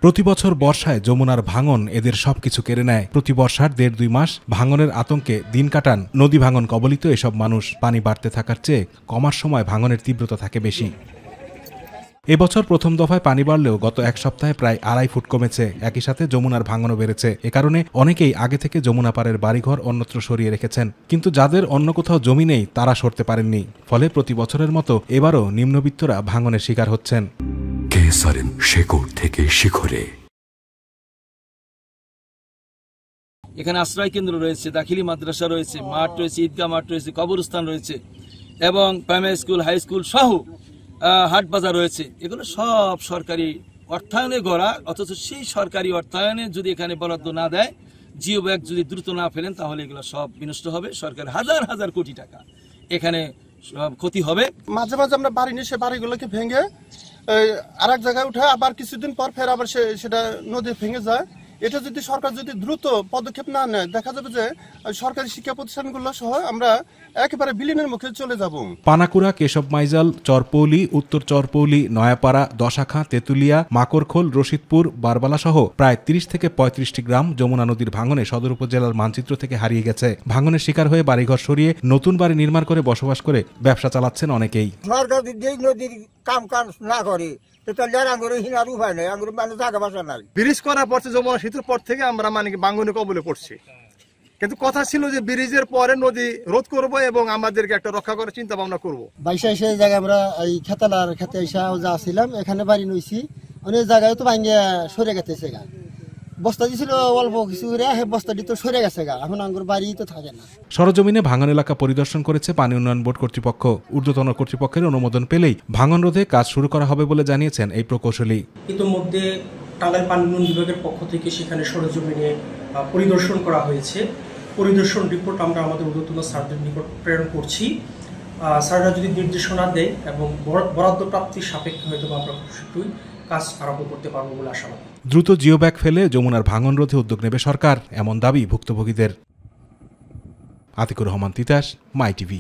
প্রতি বছর বর্ষায় যমুনার ভাঙন এদের সবকিছু কেড়ে নেয়। প্রতি বর্ষার ১.৫-২ মাস ভাঙনের আতঙ্কে দিন কাটান নদী ভাঙন কবলিত এসব মানুষ। পানি বাড়তে থাকার চেয়ে কমার সময় ভাঙনের তীব্রতা থাকে বেশি। এবছর প্রথম দফায় পানি বাড়লেও গত এক সপ্তাহে প্রায় ২.৫ ফুট কমেছে। একই সাথে যমুনার ভাঙনও বেড়েছে। এ কারণে অনেকেই আগে থেকে যমুনা পাড়ের বাড়িঘর অন্যত্র সরিয়ে রেখেছেন, কিন্তু যাদের অন্য কোথাও জমি নেই তারা সরতে পারেননি। ফলে প্রতি বছরের মতো এবারও নিম্নবিত্তরা ভাঙনের শিকার হচ্ছেন। শেকড় থেকে শিখরে এখানে আশ্রয় কেন্দ্র রয়েছে, দাখিলি মাদ্রাসা রয়েছে, মাঠ রয়েছে, ঈদগাহ মাঠ রয়েছে, কবরস্থান রয়েছে এবং প্রাইমারি স্কুল, হাই স্কুল সহ হাট বাজার রয়েছে। এগুলো সব সরকারি অর্থায়নে গড়া, অথচ সেই সরকারি অর্থায়নে যদি এখানে বরাদ্দ না দেয়, জিও ব্যাগ যদি দ্রুত না ফেলেন, তাহলে এগুলো সব বিনষ্ট হবে। সরকার হাজার হাজার কোটি টাকা এখানে সব ক্ষতি হবে। মাঝে মাঝে আমরা বাড়ি নিয়ে সে বাড়িগুলোকে ভেঙে আর এক জায়গায় উঠে আবার কিছুদিন পর ফের আবার সেটা নদী ভেঙে যায়। এটা যদি সরকার যদি দ্রুত পদক্ষেপ না নেয়, দেখা যাবে যে সরকারি শিক্ষা প্রতিষ্ঠানগুলো সহ আমরা একেবারে বিলীনের মুখে চলে যাব। পানাকুড়া, কেশব মাইজাল, চরপৌলি, উত্তর চরপৌলি, নয়াপাড়া, দশাখা, তেতুলিয়া, মাকড়খোল, রশিদপুর, বারবালা সহ প্রায় ৩০ থেকে ৩৫টি গ্রাম যমুনা নদীর ভাঙনে সদর উপজেলার মানচিত্র থেকে হারিয়ে গেছে। ভাঙনের শিকার হয়ে বাড়িঘর সরিয়ে নতুন বাড়ি নির্মাণ করে বসবাস করে ব্যবসা চালাচ্ছেন অনেকেই। সরকার যদি নদীর কাম না করে, ব্রিজ করার পর যমুনা সেতুর পর থেকে আমরা ভাঙনের কবলে পড়ছি, কিন্তু কথা ছিল যে ব্রিজের পরে নদী রোধ করব এবং আমাদেরকে একটা রক্ষা করার চিন্তা ভাবনা করবো। বাইশা সেই জায়গায় আমরা এই খেতালার খেতে যা ছিলাম, এখানে বাড়ি নইছি, অনেক জায়গায় তো ভাঙে সরে গেছে। বস্তা দিছিল অল্প কিছু, বস্তাটি তো সরে গেছে, এখন আঙ্গুর বাড়ি তো থাকে না। সরজমিনে ভাঙন এলাকা পরিদর্শন করেছে পানি উন্নয়ন বোর্ড কর্তৃপক্ষ। ঊর্ধ্বতন কর্তৃপক্ষের অনুমোদন পেলেই ভাঙন রোধে কাজ শুরু করা হবে বলে জানিয়েছেন এই প্রকৌশলী। ইতোমধ্যে টাঙ্গাইল পানি উন্নয়ন বিভাগের পক্ষ থেকে সেখানে সরজমিনে পরিদর্শন করা হয়েছে। পরিদর্শন রিপোর্ট আমরা আমাদের ঊর্ধ্বতন স্যারদের নিকট প্রেরণ করছি। স্যাররা যদি নির্দেশনা দেয় এবং বরাদ্দ প্রাপ্তির সাপেক্ষে হয়তো আমরা খুব শীঘ্রই কাজ আরম্ভ করতে পারবো বলে আশাবাদী। দ্রুত জিও ব্যাগ ফেলে যমুনার ভাঙন রোধে উদ্যোগ নেবে সরকার, এমন দাবি ভুক্তভোগীদের। আতিকুর রহমান তিতাস, মাই টিভি।